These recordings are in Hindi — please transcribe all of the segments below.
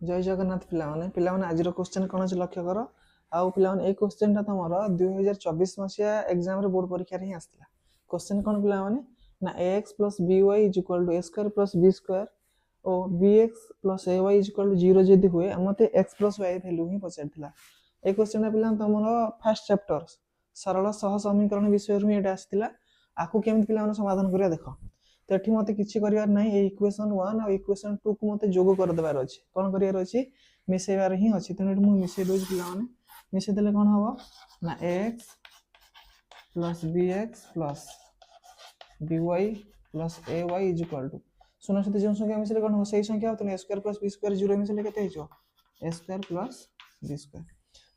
जय जगन्नाथ पिलाने आज क्वेश्चन कौन अच्छे लक्ष्य कर आउ पिलाने ए क्वेश्चन टा तुम 2024 मसीहा एग्जाम रे बोर्ड परीक्षा रे आसला क्वेश्चन कौन पिलाने ना ax plus by is equal to a square plus b square और bx plus ay is equal to 0 जदी हुए मते x प्लस y वैल्यू ही पचारथिला ए क्वेश्चन टा पिलान तुमरो फर्स्ट चैप्टर सरल सह समीकरण विषय रे एटा आस्थिला आकु केमिति पिलाने समाधान करिया देखो तो ये मत कि इक्वेशन 1 और इक्वेशन 2 को मत जोग कर देबार अछि कोन करियार अछि मिसेबार ही अछि तने मु मिसे दोज पिला माने मिसे देले कोन हबो ना x plus bx plus by plus ay is equal to सुनो सते जो संख्या मिसले कोन हो सही संख्या तने a square plus b square 0 मिसले केते हिजो a square plus b square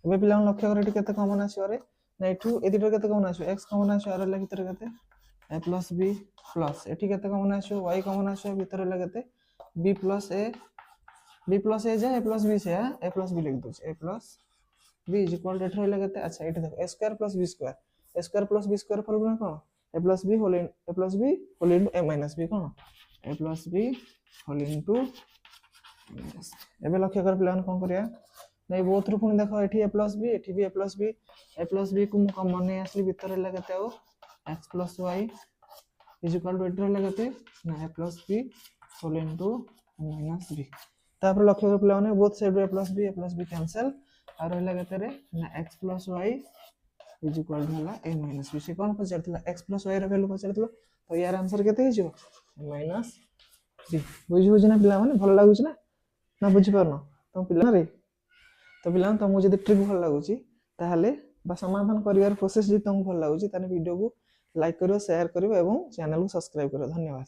एबे पिला लक्ष्य करे केते कॉमन आसी रे ना एठू एदिटर केते कॉमन आसी x कॉमन आसी रे ला भीतर केते a प्लस b प्लस एठी केते कॉमन आछो y कॉमन आछो भीतर ला केते b प्लस a जे a प्लस b से a प्लस b लिख दो a plus b is equal to एठी ला केते अच्छा एठी देखो a square plus b square formula कोन a plus b whole into a minus b कोन a plus b whole into एबे लक्ष्य कर प्लान कोन करिया नै बोथ रु पुनी देखो एठी a प्लस b एठी भी a प्लस b को मु कॉमन नै आसली भीतर ला केते हो x plus y is equal to एटर लगते ना a plus b whole into minus b तापर लक्ष्य कर प्लान है both side a plus b cancel और रहला केते रे ना x plus y is equal to हला a माइनस b से कोन पचरथिला x प्लस y रा वैल्यू पचरथिला तो यार आंसर केते हिजो माइनस b बुझि बुझि ना पिला माने भल लागुछ ना बुझि परनो तो पिला रे तो पिला तो मु जदी ट्रिक भल लागुची ताहले बा समाधान करिवार प्रोसेस जदी तुमको भल लागुची ताने वीडियो को लाइक करियो शेयर करियो एवं चैनल को सब्सक्राइब करियो धन्यवाद।